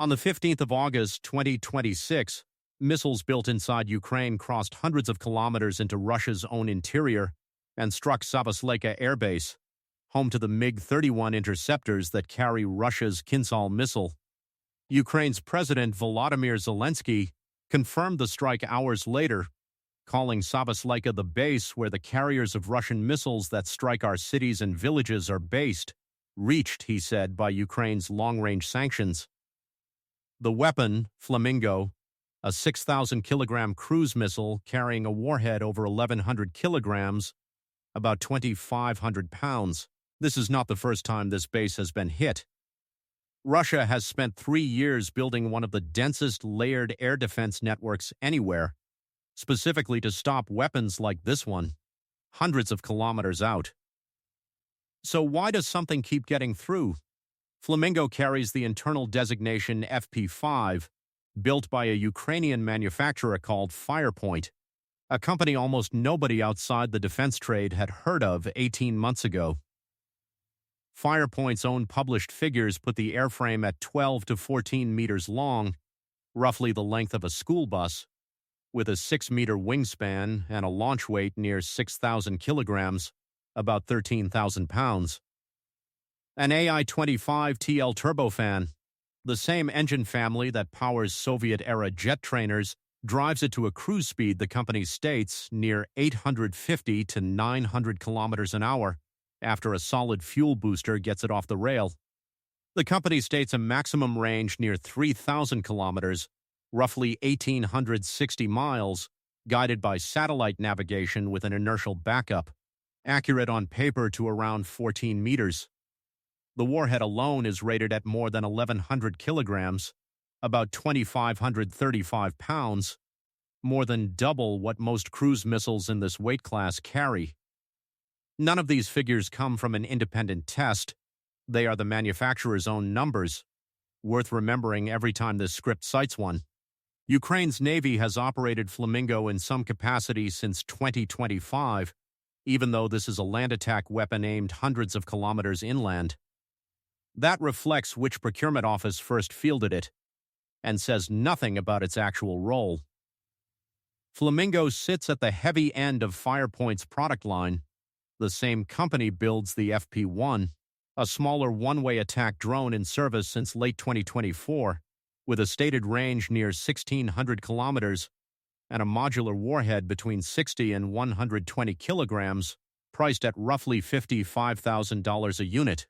On the 15th of August 2026, missiles built inside Ukraine crossed hundreds of kilometers into Russia's own interior and struck Savasleyka Air Base, home to the MiG-31 interceptors that carry Russia's Kinzhal missile. Ukraine's President Volodymyr Zelensky confirmed the strike hours later, calling Savasleyka the base where the carriers of Russian missiles that strike our cities and villages are based, reached, he said, by Ukraine's long-range sanctions. The weapon, Flamingo, a 6,000-kilogram cruise missile carrying a warhead over 1,100 kilograms, about 2,500 pounds. This is not the first time this base has been hit. Russia has spent 3 years building one of the densest layered air defense networks anywhere, specifically to stop weapons like this one, hundreds of kilometers out. So why does something keep getting through? Flamingo carries the internal designation FP5, built by a Ukrainian manufacturer called Firepoint, a company almost nobody outside the defense trade had heard of 18 months ago. Firepoint's own published figures put the airframe at 12 to 14 meters long, roughly the length of a school bus, with a 6-meter wingspan and a launch weight near 6,000 kilograms, about 13,000 pounds. An AI-25 TL turbofan, the same engine family that powers Soviet-era jet trainers, drives it to a cruise speed, the company states, near 850 to 900 kilometers an hour, after a solid fuel booster gets it off the rail. The company states a maximum range near 3,000 kilometers, roughly 1,860 miles, guided by satellite navigation with an inertial backup, accurate on paper to around 14 meters. The warhead alone is rated at more than 1,100 kilograms, about 2,535 pounds, more than double what most cruise missiles in this weight class carry. None of these figures come from an independent test. They are the manufacturer's own numbers, worth remembering every time this script cites one. Ukraine's Navy has operated Flamingo in some capacity since 2025, even though this is a land attack weapon aimed hundreds of kilometers inland. That reflects which procurement office first fielded it, and says nothing about its actual role. Flamingo sits at the heavy end of Firepoint's product line. The same company builds the FP1, a smaller one-way attack drone in service since late 2024, with a stated range near 1,600 kilometers and a modular warhead between 60 and 120 kilograms, priced at roughly $55,000 a unit.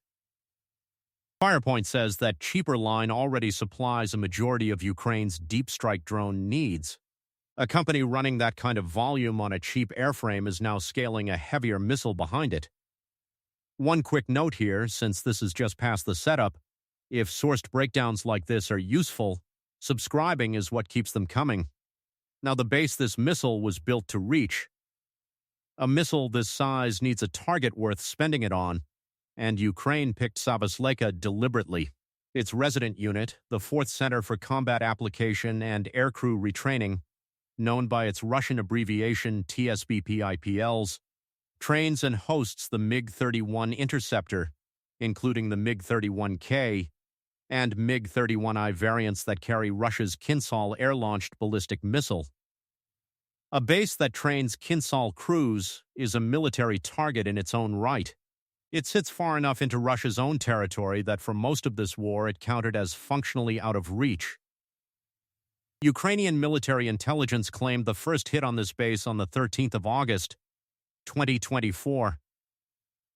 Firepoint says that cheaper line already supplies a majority of Ukraine's deep strike drone needs. A company running that kind of volume on a cheap airframe is now scaling a heavier missile behind it. One quick note here, since this is just past the setup: if sourced breakdowns like this are useful, subscribing is what keeps them coming. Now, the base this missile was built to reach. A missile this size needs a target worth spending it on, and Ukraine picked Savasleyka deliberately. Its resident unit, the 4th Center for Combat Application and Aircrew Retraining, known by its Russian abbreviation TSBP-IPLs, trains and hosts the MiG-31 interceptor, including the MiG-31K and MiG-31I variants that carry Russia's Kinzhal air-launched ballistic missile. A base that trains Kinzhal crews is a military target in its own right. It sits far enough into Russia's own territory that for most of this war it counted as functionally out of reach. Ukrainian military intelligence claimed the first hit on this base on the 13th of August, 2024,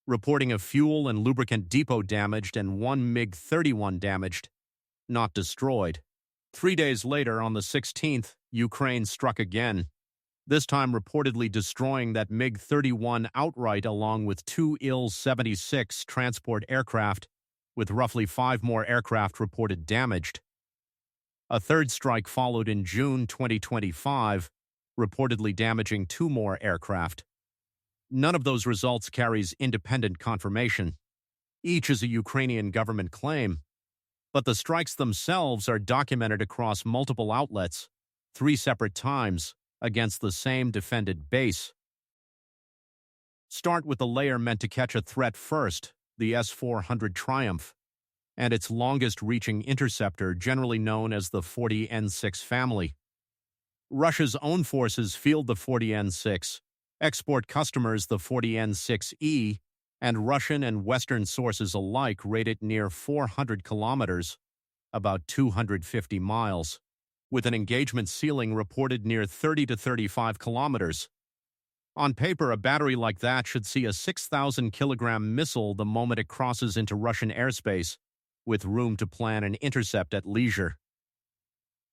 reporting a fuel and lubricant depot damaged and one MiG-31 damaged, not destroyed. 3 days later, on the 16th, Ukraine struck again, this time reportedly destroying that MiG-31 outright along with 2 Il-76 transport aircraft, with roughly 5 more aircraft reported damaged. A third strike followed in June 2025, reportedly damaging 2 more aircraft. None of those results carries independent confirmation. Each is a Ukrainian government claim, but the strikes themselves are documented across multiple outlets, 3 separate times, against the same defended base. Start with the layer meant to catch a threat first, the S-400 Triumph. and its longest-reaching interceptor, generally known as the 40N6 family. Russia's own forces field the 40N6, export customers the 40N6E, and Russian and Western sources alike rate it near 400 kilometers, about 250 miles, with an engagement ceiling reported near 30 to 35 kilometers. On paper, a battery like that should see a 6,000-kilogram missile the moment it crosses into Russian airspace, with room to plan an intercept at leisure.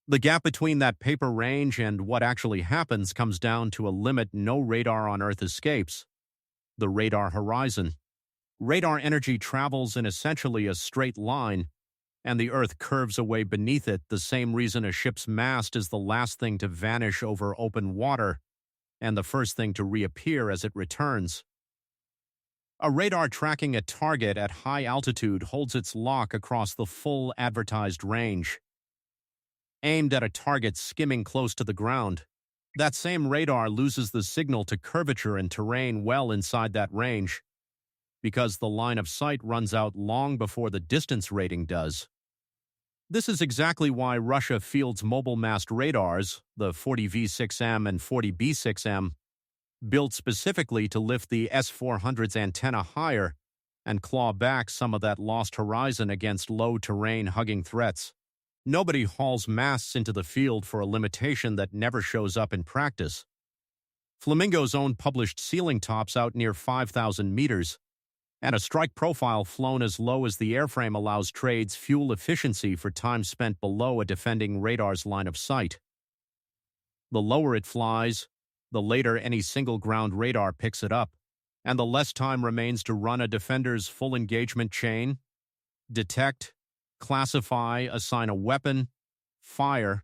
The gap between that paper range and what actually happens comes down to a limit no radar on Earth escapes: the radar horizon. Radar energy travels in essentially a straight line, and the Earth curves away beneath it, the same reason a ship's mast is the last thing to vanish over open water and the first thing to reappear as it returns. A radar tracking a target at high altitude holds its lock across the full advertised range. Aimed at a target skimming close to the ground, that same radar loses the signal to curvature and terrain well inside that range, because the line of sight runs out long before the distance rating does. This is exactly why Russia fields mobile mast radars, the 40V6M and 40B6M, built specifically to lift the S-400's antenna higher and claw back some of that lost horizon against low-terrain hugging threats. Nobody hauls masts into the field for a limitation that never shows up in practice. Flamingo's own published ceiling tops out near 5,000 meters, and a strike profile flown as low as the airframe allows trades fuel efficiency for time spent below a defending radar's line of sight. The lower it flies, the later any single ground radar picks it up, and the less time remains to run a defender's full engagement chain: detect, classify, assign a weapon, fire,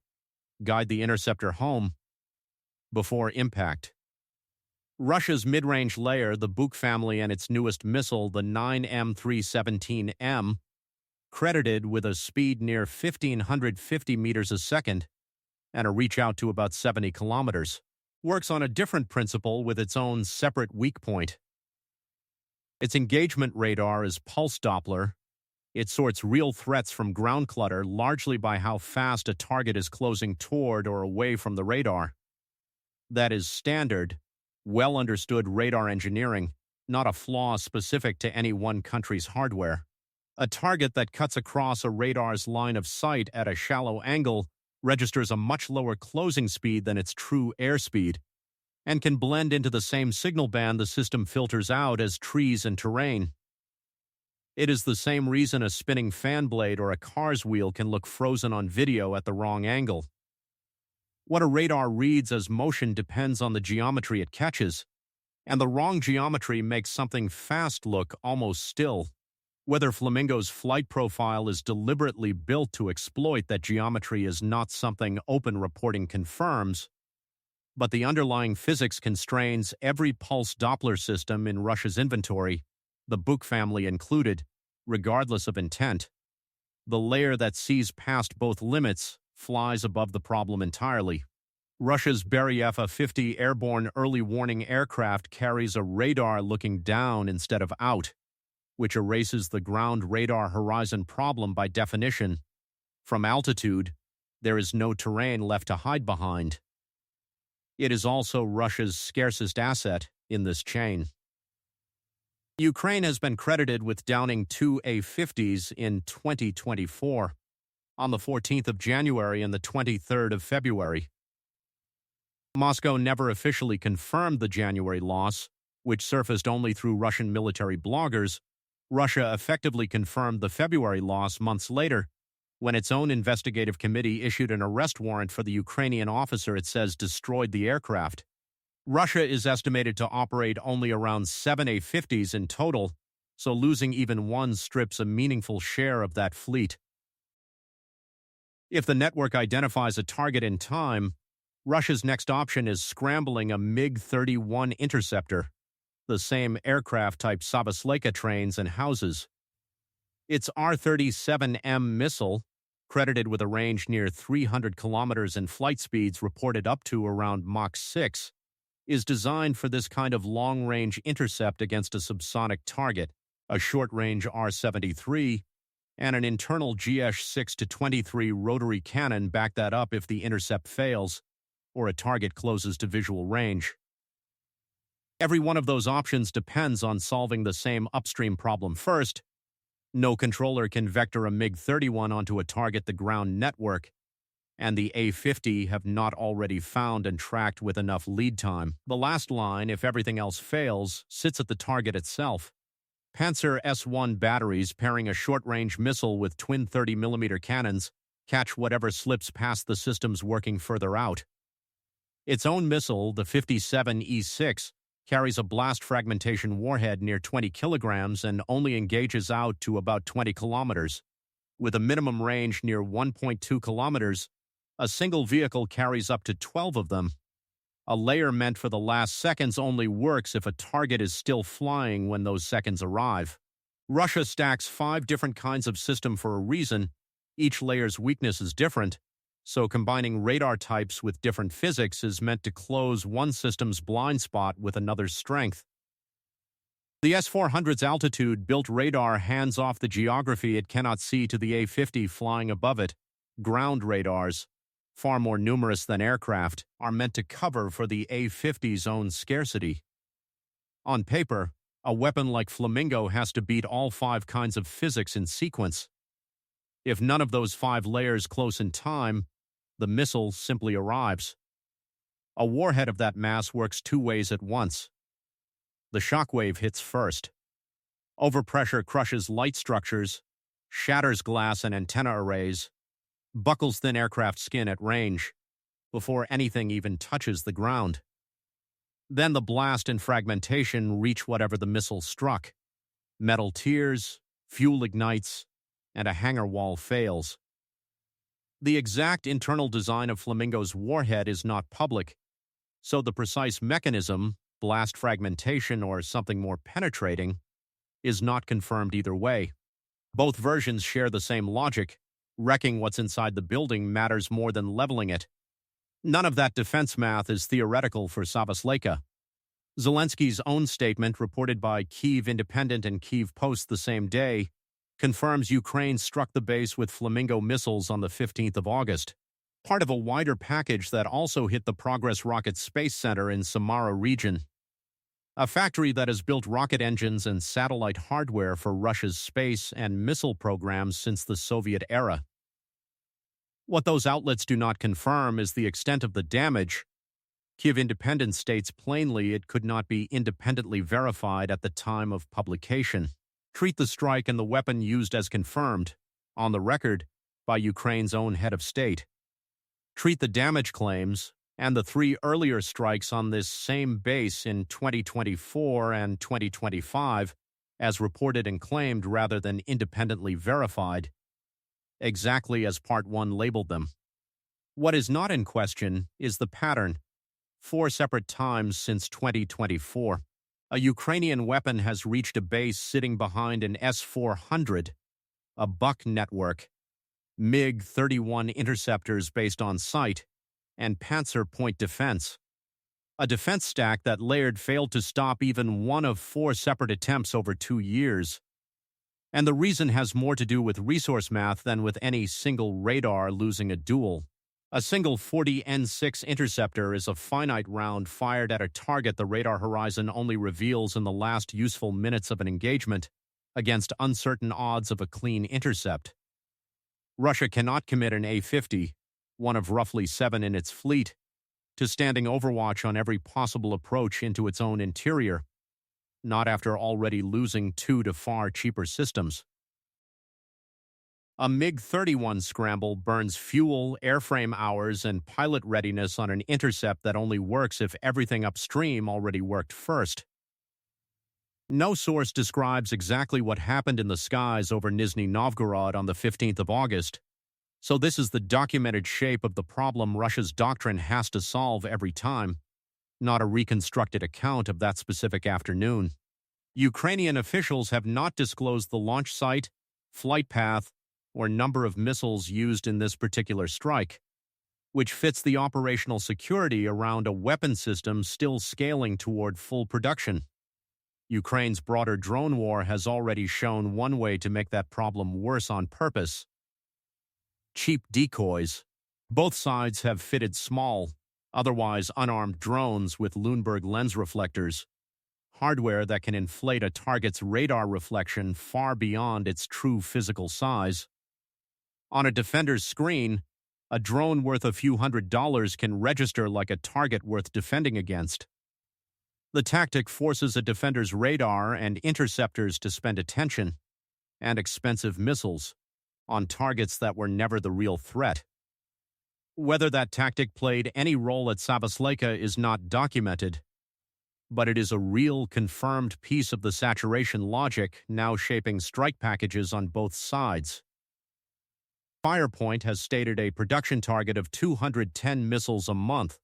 guide the interceptor home, before impact. Russia's mid-range layer, the Buk family, and its newest missile, the 9M317M, credited with a speed near 1,550 meters a second and a reach out to about 70 kilometers, works on a different principle with its own separate weak point. Its engagement radar is pulse-Doppler. It sorts real threats from ground clutter largely by how fast a target is closing toward or away from the radar. That is standard, well-understood radar engineering, not a flaw specific to any one country's hardware. A target that cuts across a radar's line of sight at a shallow angle registers a much lower closing speed than its true airspeed, and can blend into the same signal band the system filters out as trees and terrain. It is the same reason a spinning fan blade or a car's wheel can look frozen on video at the wrong angle. What a radar reads as motion depends on the geometry it catches, and the wrong geometry makes something fast look almost still. Whether Flamingo's flight profile is deliberately built to exploit that geometry is not something open reporting confirms, but the underlying physics constrains every pulse-Doppler system in Russia's inventory, the Buk family included, regardless of intent. The layer that sees past both limits flies above the problem entirely. Russia's Beriev-50 airborne early warning aircraft carries a radar looking down instead of out, which erases the ground radar horizon problem by definition. From altitude, there is no terrain left to hide behind. It is also Russia's scarcest asset in this chain. Ukraine has been credited with downing 2 A-50s in 2024, on the 14th of January and the 23rd of February. Moscow never officially confirmed the January loss, which surfaced only through Russian military bloggers. Russia effectively confirmed the February loss months later, when its own investigative committee issued an arrest warrant for the Ukrainian officer it says destroyed the aircraft. Russia is estimated to operate only around 7 A-50s in total, so losing even one strips a meaningful share of that fleet. If the network identifies a target in time, Russia's next option is scrambling a MiG-31 interceptor, the same aircraft type Savasleyka trains and houses. Its R-37M missile, credited with a range near 300 kilometers and flight speeds reported up to around Mach 6, is designed for this kind of long-range intercept against a subsonic target. A short-range R-73, and an internal GS-6-23 rotary cannon back that up if the intercept fails or a target closes to visual range. Every one of those options depends on solving the same upstream problem first. No controller can vector a MiG-31 onto a target the ground network, and the A-50 have not already found and tracked with enough lead time. The last line, if everything else fails, sits at the target itself. Panzer S-1 batteries pairing a short-range missile with twin 30mm cannons catch whatever slips past the systems working further out. Its own missile, the 57E-6, carries a blast fragmentation warhead near 20 kilograms and only engages out to about 20 kilometers. With a minimum range near 1.2 kilometers, a single vehicle carries up to 12 of them. A layer meant for the last seconds only works if a target is still flying when those seconds arrive. Russia stacks 5 different kinds of system for a reason. Each layer's weakness is different, so combining radar types with different physics is meant to close one system's blind spot with another's strength. The S-400's altitude-built radar hands off the geography it cannot see to the A-50 flying above it. Ground radars, far more numerous than aircraft, are meant to cover for the A-50's own scarcity. On paper, a weapon like Flamingo has to beat all 5 kinds of physics in sequence. If none of those 5 layers close in time, the missile simply arrives. A warhead of that mass works 2 ways at once. The shockwave hits first. Overpressure crushes light structures, shatters glass and antenna arrays, buckles thin aircraft skin at range, before anything even touches the ground. Then the blast and fragmentation reach whatever the missile struck. Metal tears, fuel ignites, and a hangar wall fails. The exact internal design of Flamingo's warhead is not public, so the precise mechanism, blast fragmentation or something more penetrating, is not confirmed either way. Both versions share the same logic. Wrecking what's inside the building matters more than leveling it. None of that defense math is theoretical for Savasleyka. Zelensky's own statement, reported by Kyiv Independent and Kyiv Post the same day, confirms Ukraine struck the base with Flamingo missiles on the 15th of August, part of a wider package that also hit the Progress Rocket Space Center in Samara region, a factory that has built rocket engines and satellite hardware for Russia's space and missile programs since the Soviet era. What those outlets do not confirm is the extent of the damage. Kyiv Independent states plainly it could not be independently verified at the time of publication. Treat the strike and the weapon used as confirmed, on the record, by Ukraine's own head of state. Treat the damage claims and the 3 earlier strikes on this same base in 2024 and 2025 as reported and claimed rather than independently verified, exactly as Part 1 labeled them. What is not in question is the pattern. 4 separate times since 2024. A Ukrainian weapon has reached a base sitting behind an S-400, a Buck network, MiG-31 interceptors based on sight, and Panzer point defense. A defense stack that layered failed to stop even one of 4 separate attempts over 2 years. And the reason has more to do with resource math than with any single radar losing a duel. A single 40N6 interceptor is a finite round fired at a target the radar horizon only reveals in the last useful minutes of an engagement, against uncertain odds of a clean intercept. Russia cannot commit an A-50, one of roughly 7 in its fleet, to standing overwatch on every possible approach into its own interior, not after already losing 2 to far cheaper systems. A MiG-31 scramble burns fuel, airframe hours, and pilot readiness on an intercept that only works if everything upstream already worked first. No source describes exactly what happened in the skies over Nizhny Novgorod on the 15th of August, so this is the documented shape of the problem Russia's doctrine has to solve every time, not a reconstructed account of that specific afternoon. Ukrainian officials have not disclosed the launch site, flight path, or number of missiles used in this particular strike, which fits the operational security around a weapon system still scaling toward full production. Ukraine's broader drone war has already shown one way to make that problem worse on purpose: cheap decoys. Both sides have fitted small, otherwise unarmed drones with Lundberg lens reflectors, hardware that can inflate a target's radar reflection far beyond its true physical size. On a defender's screen, a drone worth a few $100s can register like a target worth defending against. The tactic forces a defender's radar and interceptors to spend attention and expensive missiles on targets that were never the real threat. Whether that tactic played any role at Savasleyka is not documented, but it is a real, confirmed piece of the saturation logic now shaping strike packages on both sides. Firepoint has stated a production target of 210 missiles a month.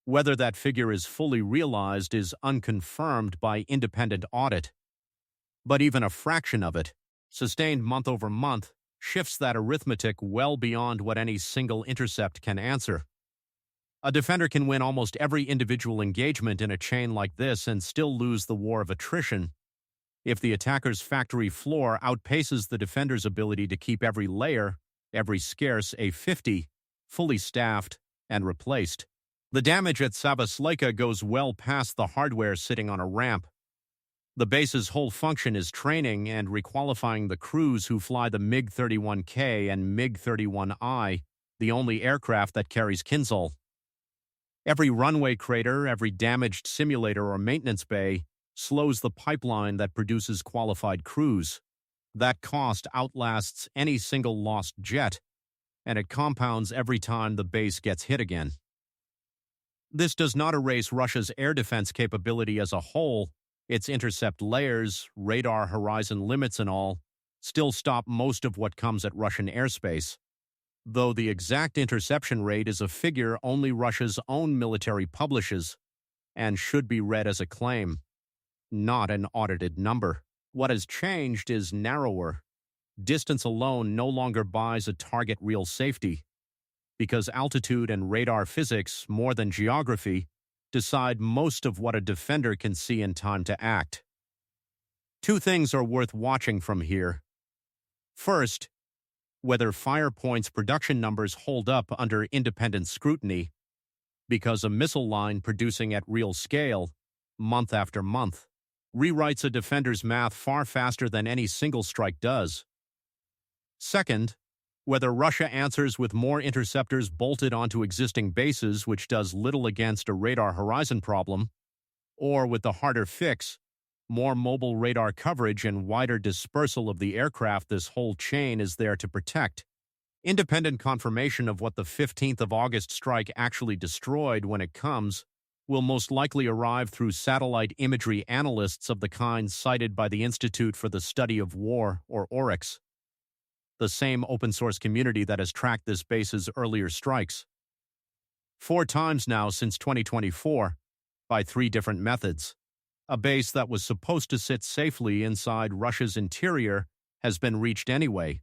Whether that figure is fully realized is unconfirmed by independent audit. But even a fraction of it, sustained month over month, shifts that arithmetic well beyond what any single intercept can answer. A defender can win almost every individual engagement in a chain like this and still lose the war of attrition if the attacker's factory floor outpaces the defender's ability to keep every layer, every scarce A-50, fully staffed and replaced. The damage at Savasleyka goes well past the hardware sitting on a ramp. The base's whole function is training and requalifying the crews who fly the MiG-31K and MiG-31I, the only aircraft that carries Kinzhal. Every runway crater, every damaged simulator or maintenance bay slows the pipeline that produces qualified crews. That cost outlasts any single lost jet, and it compounds every time the base gets hit again. This does not erase Russia's air defense capability as a whole. Its intercept layers, radar horizon limits and all, still stop most of what comes at Russian airspace, though the exact interception rate is a figure only Russia's own military publishes and should be read as a claim, not an audited number. What has changed is narrower. Distance alone no longer buys a target real safety, because altitude and radar physics, more than geography, decide most of what a defender can see in time to act. Two things are worth watching from here. First, whether Firepoint's production numbers hold up under independent scrutiny, because a missile line producing at real scale, month after month, rewrites a defender's math far faster than any single strike does. Second, whether Russia answers with more interceptors bolted onto existing bases, which does little against a radar horizon problem, or with the harder fix, more mobile radar coverage and wider dispersal of the aircraft this whole chain is there to protect. Independent confirmation of what the 15th of August strike actually destroyed when it comes will most likely arrive through satellite imagery analysts of the kind cited by the Institute for the Study of War, or ORIX, the same open-source community that has tracked this base's earlier strikes 4 times now since 2024, by 3 different methods. A base that was supposed to sit safely inside Russia's interior has been reached anyway.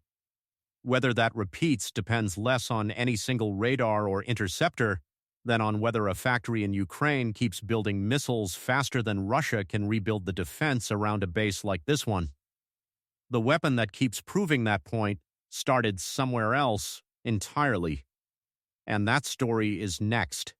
Whether that repeats depends less on any single radar or interceptor than on whether a factory in Ukraine keeps building missiles faster than Russia can rebuild the defense around a base like this one. The weapon that keeps proving that point started somewhere else entirely. And that story is next.